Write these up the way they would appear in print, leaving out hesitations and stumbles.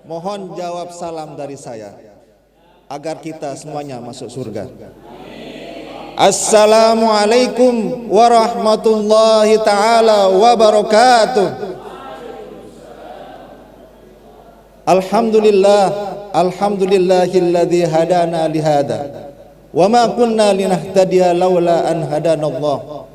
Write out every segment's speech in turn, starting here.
Mohon jawab salam dari saya agar kita semuanya masuk surga. Assalamualaikum warahmatullahi taala wabarakatuh. Alhamdulillahilladzi hadana lihada wa ma kunna linahtadiya laula an hadanallah.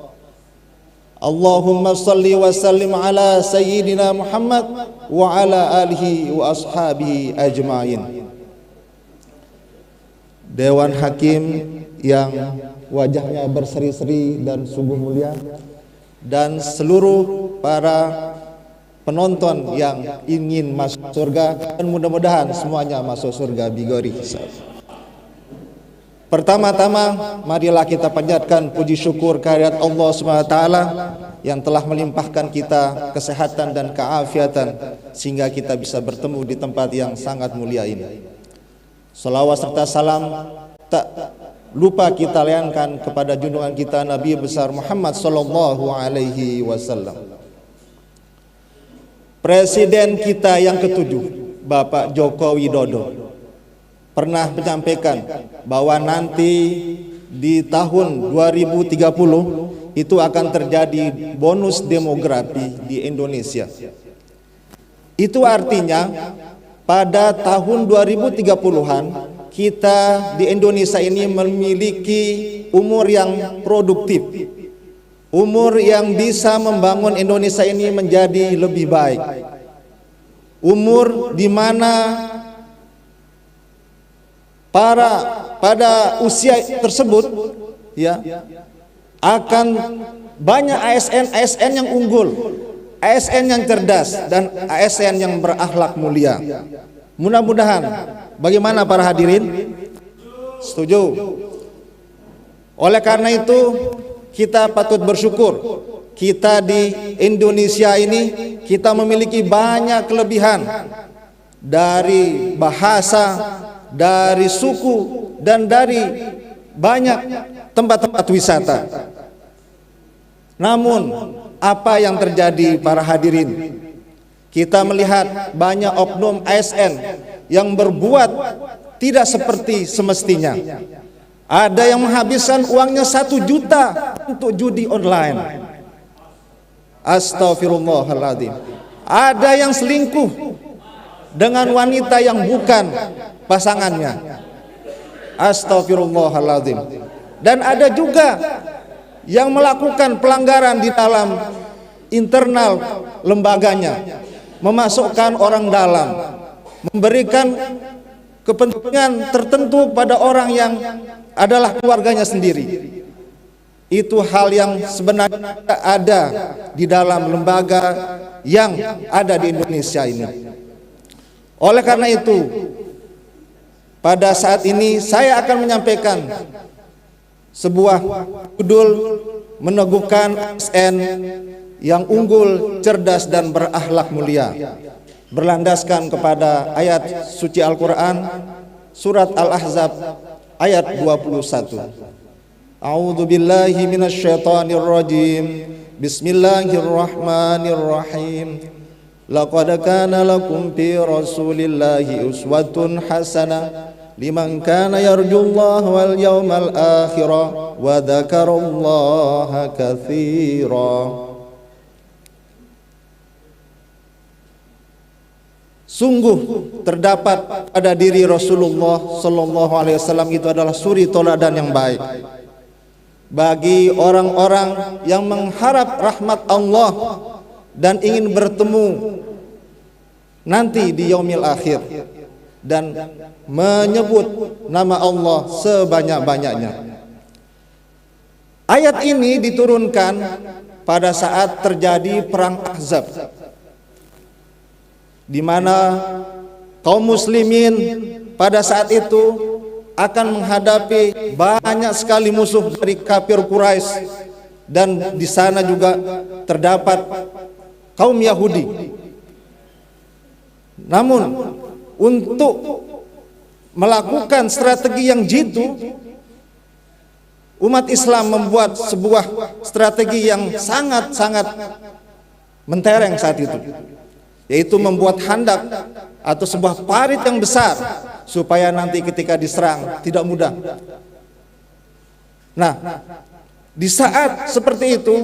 Allahumma salli wa sallim ala sayyidina Muhammad wa ala alihi wa ashabihi ajma'in. Dewan Hakim yang wajahnya berseri-seri dan sungguh mulia, dan seluruh para penonton yang ingin masuk surga, dan mudah-mudahan semuanya masuk surga bigori. Pertama-tama marilah kita panjatkan puji syukur kehadirat Allah SWT yang telah melimpahkan kita kesehatan dan keafiatan sehingga kita bisa bertemu di tempat yang sangat mulia ini. Salawat serta salam tak lupa kita liankan kepada junjungan kita Nabi besar Muhammad sallallahu alaihi wasallam. Presiden kita yang ketujuh, Bapak Joko Widodo, pernah menyampaikan bahwa nanti di tahun 2030 itu akan terjadi bonus demografi di Indonesia. Itu artinya pada tahun 2030-an kita di Indonesia ini memiliki umur yang produktif, umur yang bisa membangun Indonesia ini menjadi lebih baik, umur di mana pada usia tersebut ya akan banyak ASN yang unggul, ASN yang cerdas, dan ASN yang berakhlak mulia. Mudah-mudahan. Bagaimana para hadirin? Setuju? Oleh karena itu kita patut bersyukur kita di Indonesia ini kita memiliki banyak kelebihan dari bahasa, dari suku, dan dari banyak tempat-tempat wisata. Namun apa yang terjadi para hadirin? Kita melihat banyak oknum ASN yang berbuat tidak seperti semestinya. Ada yang menghabiskan uangnya 1 juta untuk judi online. Astaghfirullahaladzim. Ada yang selingkuh dengan wanita yang bukan pasangannya. Astaghfirullahaladzim. Dan ada juga yang melakukan pelanggaran di dalam internal lembaganya, memasukkan orang dalam, memberikan kepentingan tertentu pada orang yang adalah keluarganya sendiri. Itu hal yang sebenarnya ada di dalam lembaga yang ada di Indonesia ini. Oleh karena itu, pada saat ini saya akan menyampaikan sebuah judul meneguhkan ASN yang unggul, cerdas, dan berakhlak mulia, berlandaskan kepada ayat suci Al-Quran surat Al-Ahzab ayat 21. A'udzu billahi minasyaitonir rajim. Bismillahirrahmanirrahim. Laqad kana lakum fi Rasulillahi uswatun hasanah liman kana yarjullaha wal yawmal akhir wa dzakarallaha katsira. Sungguh terdapat pada diri Rasulullah sallallahu alaihi wasallam itu adalah suri teladan yang baik bagi orang-orang yang mengharap rahmat Allah dan ingin bertemu nanti di yaumil akhir dan menyebut nama Allah sebanyak-banyaknya. Ayat ini diturunkan pada saat terjadi perang Ahzab, di mana kaum muslimin pada saat itu akan menghadapi banyak sekali musuh dari kafir Quraisy, dan di sana juga terdapat kaum Yahudi. Namun untuk melakukan strategi yang jitu, umat Islam membuat sebuah strategi yang sangat-sangat mentereng saat itu, yaitu membuat handak atau sebuah parit yang besar supaya nanti ketika diserang tidak mudah. Nah, di saat seperti itu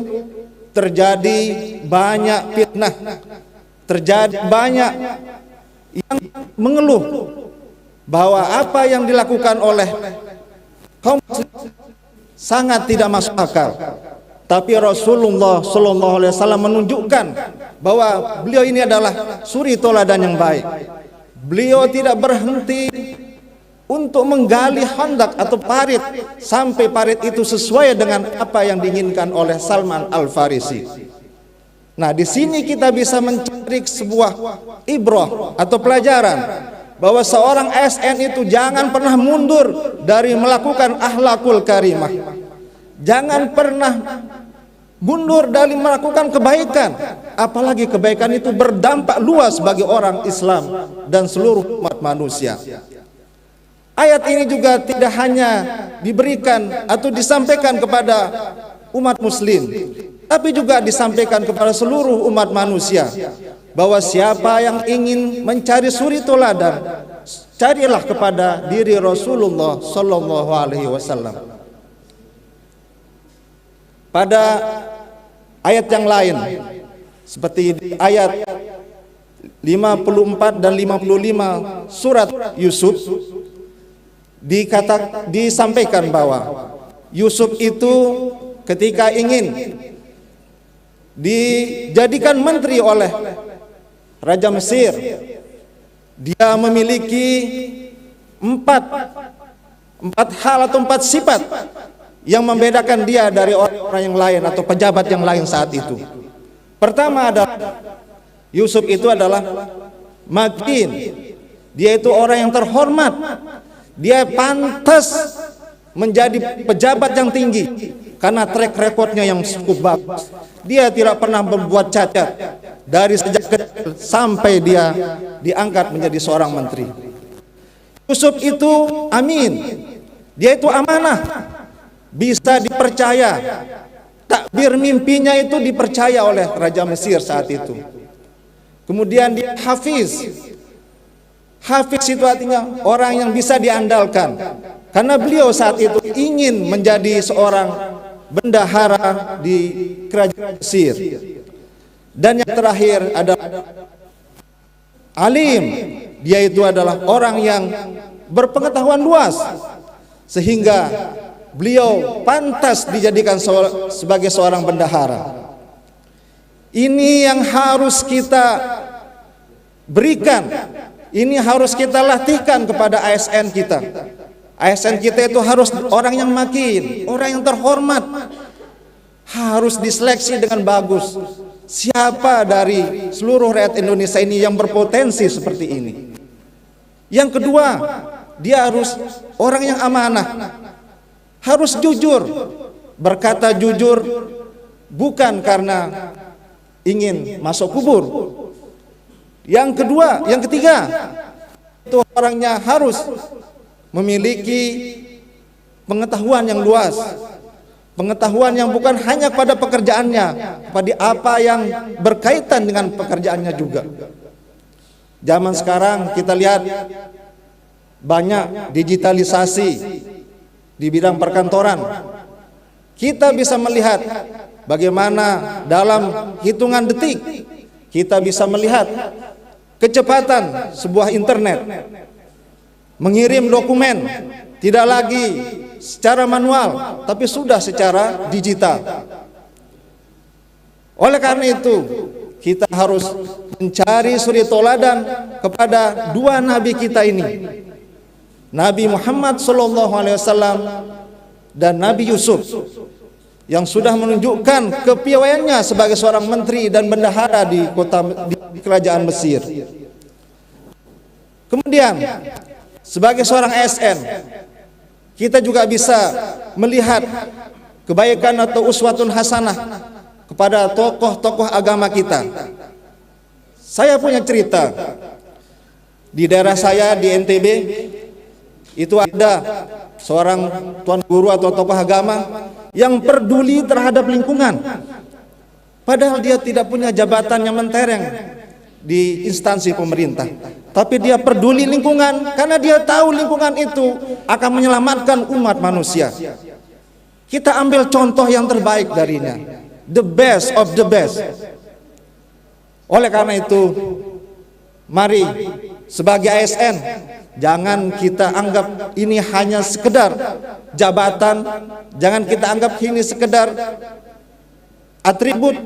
terjadi banyak fitnah, terjadi banyak yang mengeluh bahwa apa yang dilakukan oleh kaum sangat tidak masuk akal. Tapi Rasulullah Shallallahu Alaihi Wasallam menunjukkan bahwa beliau ini adalah suri toladan yang baik. Beliau tidak berhenti untuk menggali handak atau parit sampai parit itu sesuai dengan apa yang diinginkan oleh Salman Al-Farisi. Nah, di sini kita bisa mencari sebuah ibrah atau pelajaran bahwa seorang ASN itu jangan pernah mundur dari melakukan akhlakul karimah. Jangan pernah mundur dari melakukan kebaikan, apalagi kebaikan itu berdampak luas bagi orang Islam dan seluruh umat manusia. Ayat ini juga tidak hanya diberikan atau disampaikan kepada umat muslim, tapi juga disampaikan kepada seluruh umat manusia, bahwa siapa yang ingin mencari suri toladan, carilah kepada diri Rasulullah Sallallahu Alaihi Wasallam. Pada ayat yang lain, seperti di ayat 54 dan 55 surat Yusuf, disampaikan bahwa Yusuf itu ketika ingin dijadikan menteri oleh Raja Mesir, dia memiliki empat hal atau empat sifat yang membedakan dia dari orang-orang yang lain atau pejabat yang lain saat itu. Pertama adalah Yusuf itu adalah makin, dia itu orang yang terhormat, dia pantas menjadi pejabat yang tinggi karena track recordnya yang cukup bagus. Dia tidak pernah berbuat cacat dari sejak kecil sampai dia diangkat menjadi seorang menteri. Yusuf itu amin, dia itu amanah, bisa dipercaya. Takbir mimpinya itu dipercaya oleh Raja Mesir saat itu. Kemudian dia hafiz. Hafiz itu artinya orang yang bisa diandalkan, karena beliau saat itu ingin menjadi seorang bendahara di kerajaan Mesir. Dan yang terakhir adalah alim. Dia itu adalah orang yang berpengetahuan luas, sehingga beliau pantas dijadikan sebagai seorang bendahara. Ini yang harus kita berikan, ini harus kita latihkan kepada ASN kita. ASN kita itu harus orang yang makin, orang yang terhormat, harus diseleksi dengan bagus. Siapa dari seluruh rakyat Indonesia ini yang berpotensi seperti ini? Yang kedua, dia harus orang yang amanah, harus jujur, berkata jujur bukan karena ingin masuk kubur. Yang kedua, yang ketiga, itu orangnya harus memiliki pengetahuan yang luas, pengetahuan yang bukan hanya pada pekerjaannya, pada apa yang berkaitan dengan pekerjaannya juga. Zaman sekarang kita lihat banyak digitalisasi di bidang perkantoran. Kita bisa melihat bagaimana dalam hitungan detik kita bisa melihat kecepatan sebuah internet, mengirim dokumen tidak lagi secara manual tapi sudah secara digital. Oleh karena itu kita harus mencari suri toladan kepada dua nabi kita ini, Nabi Muhammad SAW dan Nabi Yusuf, yang sudah menunjukkan kepiawaiannya sebagai seorang menteri dan bendahara di kerajaan Mesir. Kemudian sebagai seorang ASN, kita juga bisa melihat kebaikan atau uswatun hasanah kepada tokoh-tokoh agama kita. Saya punya cerita. Di daerah saya di NTB itu ada seorang tuan guru atau tokoh agama yang peduli terhadap lingkungan, padahal dia tidak punya jabatan yang mentereng di instansi pemerintah, tapi dia peduli lingkungan karena dia tahu lingkungan itu akan menyelamatkan umat manusia. Kita ambil contoh yang terbaik darinya, the best of the best. Oleh karena itu, mari sebagai ASN, jangan kita anggap ini hanya sekedar jabatan, jangan kita anggap ini sekedar atribut,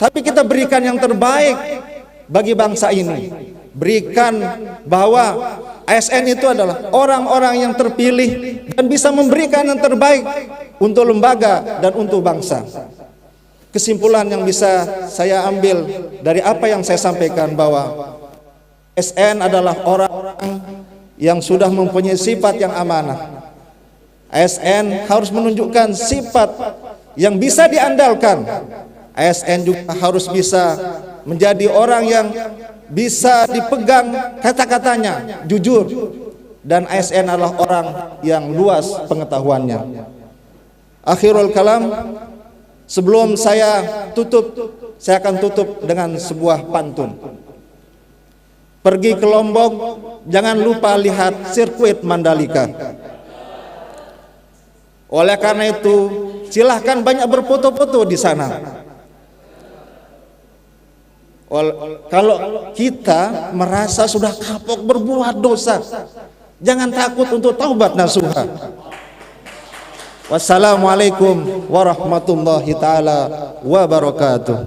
tapi kita berikan yang terbaik bagi bangsa ini. Berikan bahwa ASN itu adalah orang-orang yang terpilih dan bisa memberikan yang terbaik untuk lembaga dan untuk bangsa. Kesimpulan yang bisa saya ambil dari apa yang saya sampaikan bahwa ASN adalah orang-orang yang sudah mempunyai sifat yang amanah. ASN harus menunjukkan sifat yang bisa diandalkan. ASN juga harus bisa menjadi orang yang bisa dipegang kata-katanya, jujur. Dan ASN adalah orang yang luas pengetahuannya. Akhirul kalam, sebelum saya tutup, saya akan tutup dengan sebuah pantun. Pergi ke Lombok, jangan lupa lihat sirkuit Mandalika. Oleh karena itu, silahkan banyak berfoto-foto di sana. Kalau kita merasa sudah kapok berbuat dosa, jangan takut untuk taubat nasuha. Wassalamualaikum warahmatullahi taala wabarakatuh.